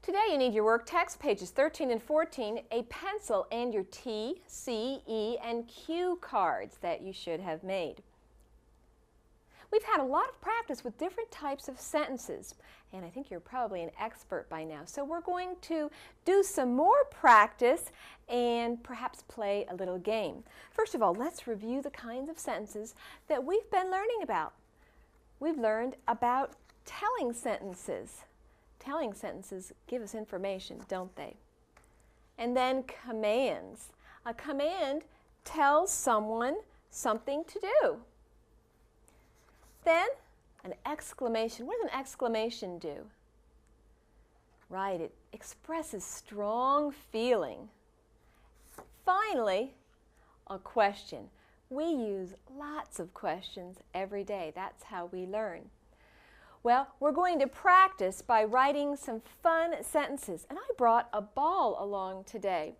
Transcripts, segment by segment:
Today you need your work text, pages 13 and 14, a pencil, and your T, C, E, and Q cards that you should have made. We've had a lot of practice with different types of sentences, and I think you're probably an expert by now. So we're going to do some more practice and perhaps play a little game. First of all, let's review the kinds of sentences that we've been learning about. We've learned about telling sentences. Telling sentences give us information, don't they? And then commands. A command tells someone something to do. Then an exclamation. What does an exclamation do? Right, it expresses strong feeling. Finally, a question. We use lots of questions every day. That's how we learn. Well, we're going to practice by writing some fun sentences. And I brought a ball along today.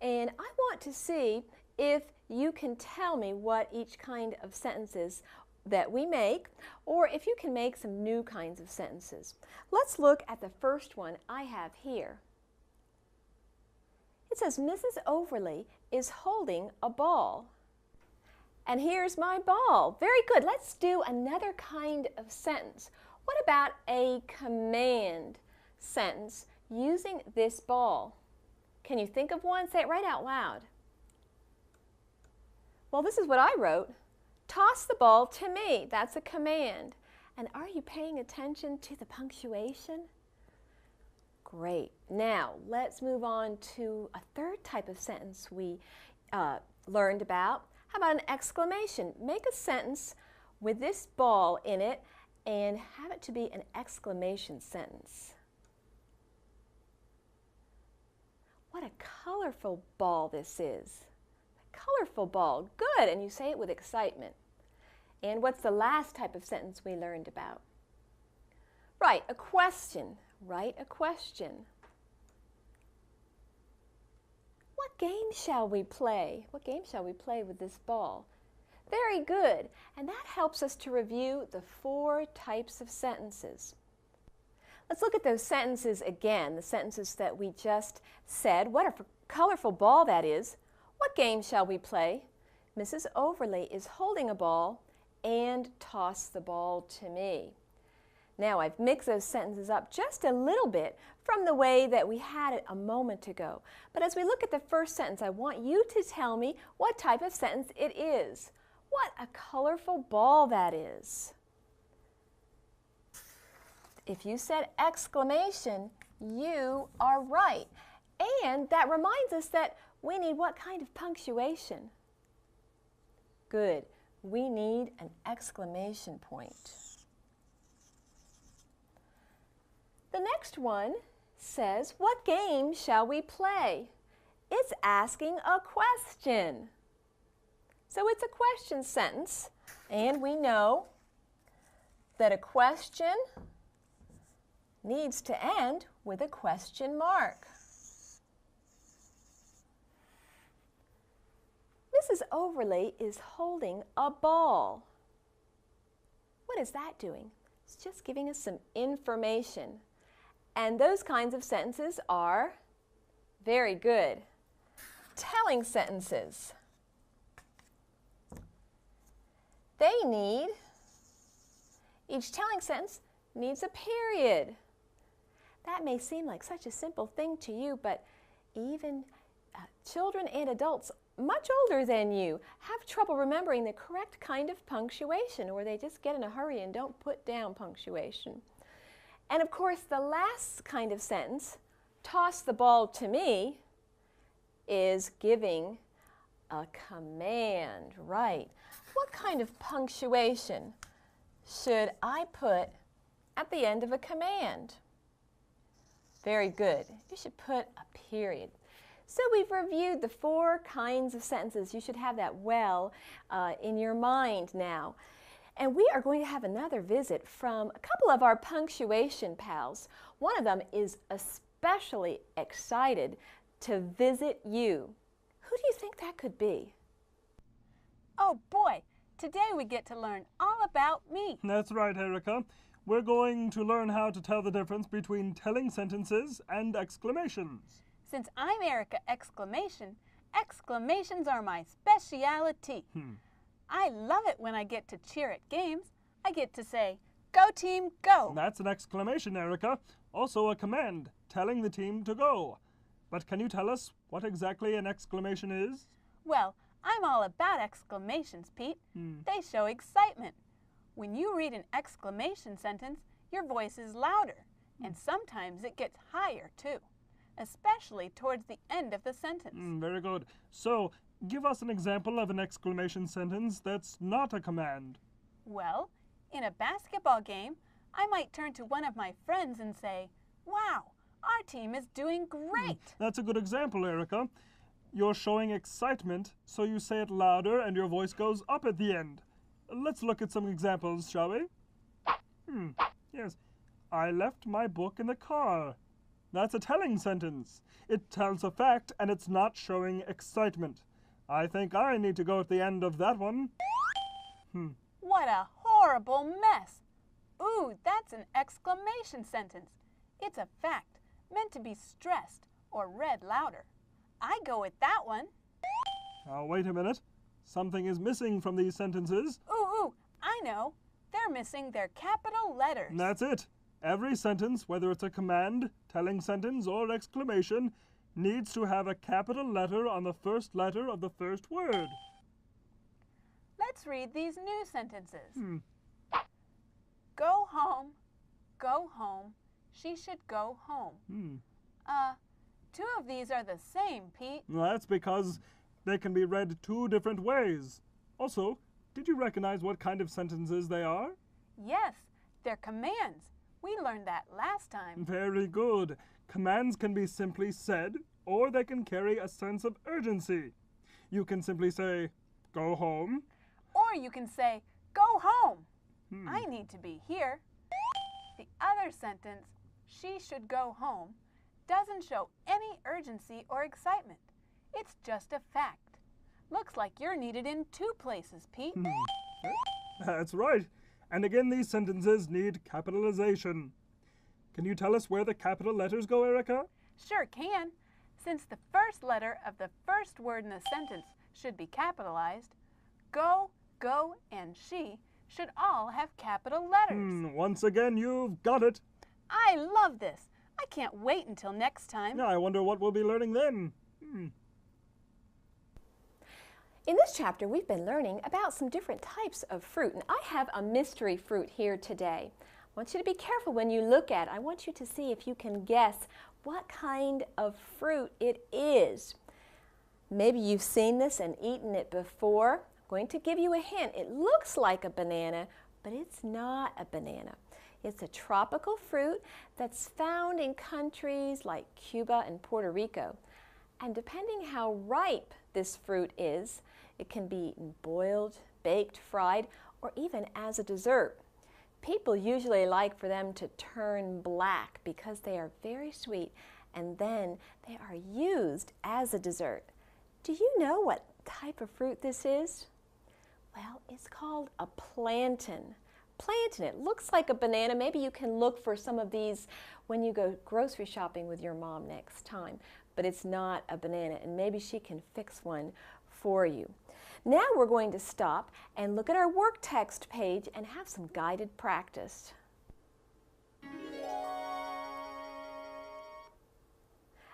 And I want to see if you can tell me what each kind of sentence is that we make, or if you can make some new kinds of sentences. Let's look at the first one I have here. It says, Mrs. Overly is holding a ball. And here's my ball. Very good. Let's do another kind of sentence. What about a command sentence using this ball? Can you think of one? Say it right out loud. Well, this is what I wrote. Toss the ball to me. That's a command. And are you paying attention to the punctuation? Great. Now, let's move on to a third type of sentence we learned about. How about an exclamation? Make a sentence with this ball in it and have it to be an exclamation sentence. What a colorful ball this is. A colorful ball. Good. And you say it with excitement. And what's the last type of sentence we learned about? Right, a question. Write a question. What game shall we play? What game shall we play with this ball? Very good. And that helps us to review the 4 types of sentences. Let's look at those sentences again, the sentences that we just said. What a colorful ball that is. What game shall we play? Mrs. Overly is holding a ball and toss the ball to me. Now I've mixed those sentences up just a little bit from the way that we had it a moment ago. But as we look at the first sentence, I want you to tell me what type of sentence it is. What a colorful ball that is. If you said exclamation, you are right. And that reminds us that we need what kind of punctuation? Good. We need an exclamation point. The next one says, what game shall we play? It's asking a question. So it's a question sentence, and we know that a question needs to end with a question mark. Mrs. Overly is holding a ball. What is that doing? It's just giving us some information. And those kinds of sentences are very good. Telling sentences. Each telling sentence needs a period. That may seem like such a simple thing to you, but even children and adults much older than you have trouble remembering the correct kind of punctuation, or they just get in a hurry and don't put down punctuation. And of course, the last kind of sentence, toss the ball to me, is giving a command, right? What kind of punctuation should I put at the end of a command? Very good. You should put a period. So we've reviewed the 4 kinds of sentences. You should have that well in your mind now. And we are going to have another visit from a couple of our punctuation pals. One of them is especially excited to visit you. Who do you think that could be? Oh boy, today we get to learn all about me. That's right, Erica. We're going to learn how to tell the difference between telling sentences and exclamations. Since I'm Erica Exclamation, exclamations are my speciality. I love it when I get to cheer at games. I get to say, "Go team, go!" That's an exclamation, Erica. Also a command, telling the team to go. But can you tell us what exactly an exclamation is? Well, I'm all about exclamations, Pete. They show excitement. When you read an exclamation sentence, your voice is louder, and sometimes it gets higher too, especially towards the end of the sentence. Very good. So, give us an example of an exclamation sentence that's not a command. Well, in a basketball game, I might turn to one of my friends and say, "Wow, our team is doing great." That's a good example, Erica. You're showing excitement, so you say it louder and your voice goes up at the end. Let's look at some examples, shall we? Yes. I left my book in the car. That's a telling sentence. It tells a fact and it's not showing excitement. I think I need to go at the end of that one. What a horrible mess. Ooh, that's an exclamation sentence. It's a fact, meant to be stressed or read louder. I go with that one. Now, wait a minute. Something is missing from these sentences. Ooh, I know. They're missing their capital letters. That's it. Every sentence, whether it's a command, telling sentence, or exclamation, needs to have a capital letter on the first letter of the first word. Let's read these new sentences. Go home, go home, she should go home. Two of these are the same, Pete. That's because they can be read two different ways. Also, did you recognize what kind of sentences they are? Yes, they're commands. We learned that last time. Very good. Commands can be simply said, or they can carry a sense of urgency. You can simply say, "Go home." Or you can say, "Go home. I need to be here." The other sentence, "She should go home," doesn't show any urgency or excitement. It's just a fact. Looks like you're needed in two places, Pete. That's right. And again, these sentences need capitalization. Can you tell us where the capital letters go, Erica? Sure can. Since the first letter of the first word in the sentence should be capitalized, go, and she should all have capital letters. Once again, you've got it. I love this. I can't wait until next time. I wonder what we'll be learning then. In this chapter, we've been learning about some different types of fruit, and I have a mystery fruit here today. I want you to be careful when you look at it. I want you to see if you can guess what kind of fruit it is. Maybe you've seen this and eaten it before. I'm going to give you a hint. It looks like a banana, but it's not a banana. It's a tropical fruit that's found in countries like Cuba and Puerto Rico. And depending how ripe this fruit is, it can be eaten boiled, baked, fried, or even as a dessert. People usually like for them to turn black because they are very sweet, and then they are used as a dessert. Do you know what type of fruit this is? Well, it's called a plantain. Plantain, it looks like a banana. Maybe you can look for some of these when you go grocery shopping with your mom next time, but it's not a banana, and maybe she can fix one for you. Now we're going to stop and look at our work text page and have some guided practice.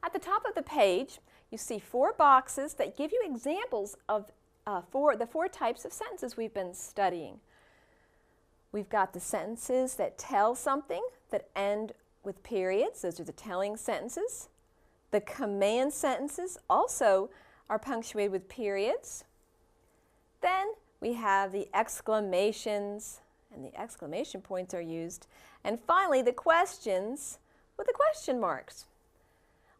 At the top of the page, you see 4 boxes that give you examples of the 4 types of sentences we've been studying. We've got the sentences that tell something that end with periods. Those are the telling sentences. The command sentences also are punctuated with periods. Then we have the exclamations, and the exclamation points are used. And finally, the questions with the question marks.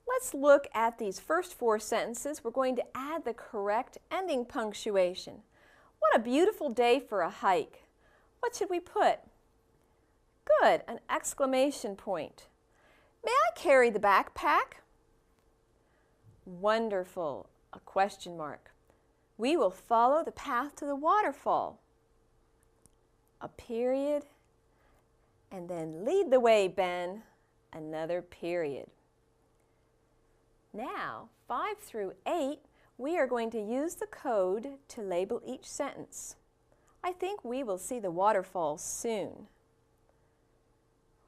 Let's look at these first 4 sentences. We're going to add the correct ending punctuation. What a beautiful day for a hike. What should we put? Good, an exclamation point. May I carry the backpack? Wonderful, a question mark. We will follow the path to the waterfall. A period, and then lead the way, Ben. Another period. Now, 5 through 8, we are going to use the code to label each sentence. I think we will see the waterfall soon.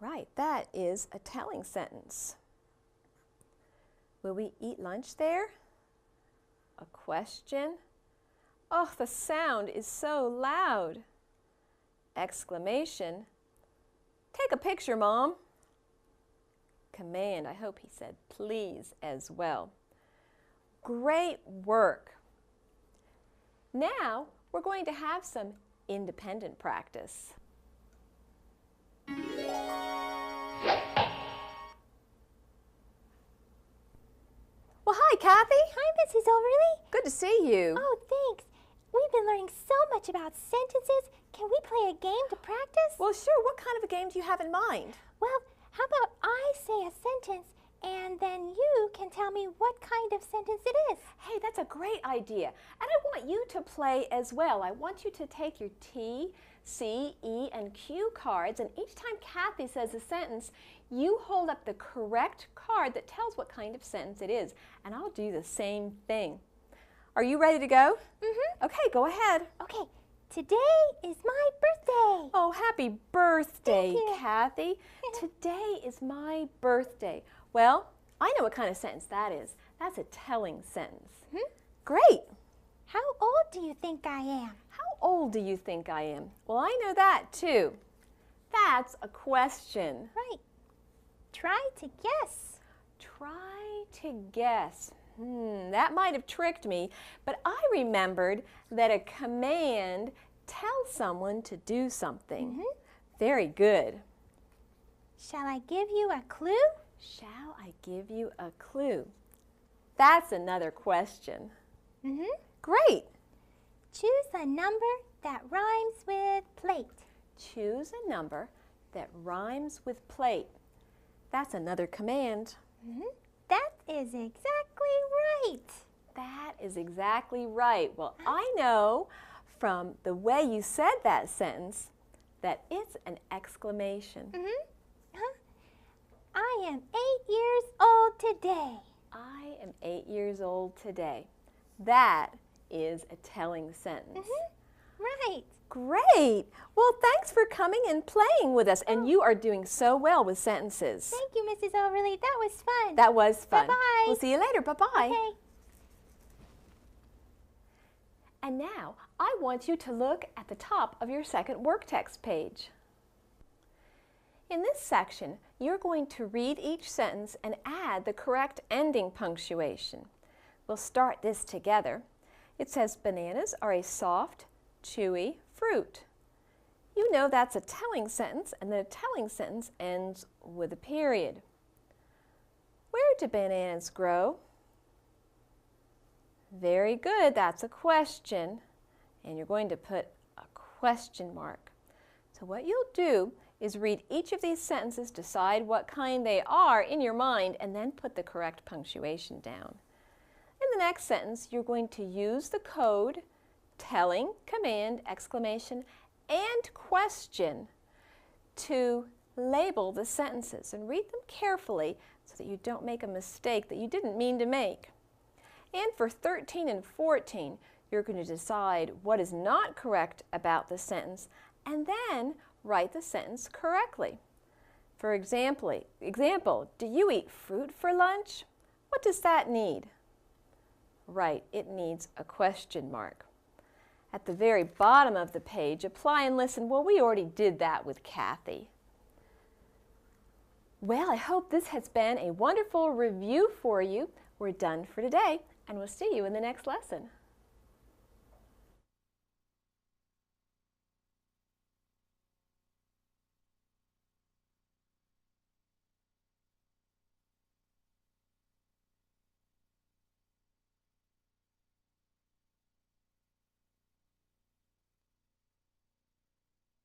Right, that is a telling sentence. Will we eat lunch there? A question. Oh, the sound is so loud. Exclamation. Take a picture, Mom. Command, I hope he said please as well. Great work. Now we're going to have some independent practice. Well, hi, Kathy. Hi, Mrs. Overly. Good to see you. Oh, thanks. We've been learning so much about sentences. Can we play a game to practice? Well, sure. What kind of a game do you have in mind? Well, how about I say a sentence and then you can tell me what kind of sentence it is? Hey, that's a great idea. And I want you to play as well. I want you to take your T, C, E, and Q cards, and each time Kathy says a sentence, you hold up the correct card that tells what kind of sentence it is. And I'll do the same thing. Are you ready to go? Mm-hmm. Okay, go ahead. Okay, today is my birthday. Oh, happy birthday, Thank you. Kathy. Today is my birthday. Well, I know what kind of sentence that is. That's a telling sentence. Great. How old do you think I am? How old do you think I am? Well, I know that too. That's a question. Right. Try to guess. Try to guess. That might have tricked me, but I remembered that a command tells someone to do something. Very good. Shall I give you a clue? Shall I give you a clue? That's another question. Great. Choose a number that rhymes with plate. Choose a number that rhymes with plate. That's another command. That is exactly right. That is exactly right. Well, I know from the way you said that sentence that it's an exclamation. I am 8 years old today. I am 8 years old today. That is a telling sentence. Right. Great. Well, thanks for coming and playing with us. And you are doing so well with sentences. Thank you, Mrs. Overly. That was fun. That was fun. Bye-bye. We'll see you later. Bye-bye. Okay. And now, I want you to look at the top of your second work text page. In this section, you're going to read each sentence and add the correct ending punctuation. We'll start this together. It says, bananas are a soft, chewy fruit. You know that's a telling sentence, and the telling sentence ends with a period. Where do bananas grow? Very good, that's a question. And you're going to put a question mark. So what you'll do is read each of these sentences, decide what kind they are in your mind, and then put the correct punctuation down. In the next sentence, you're going to use the code telling, command, exclamation, and question to label the sentences. And read them carefully so that you don't make a mistake that you didn't mean to make. And for 13 and 14, you're going to decide what is not correct about the sentence and then write the sentence correctly. For example, do you eat fruit for lunch? What does that need? Right, it needs a question mark. At the very bottom of the page, apply and listen. Well, we already did that with Kathy. Well, I hope this has been a wonderful review for you. We're done for today, and we'll see you in the next lesson.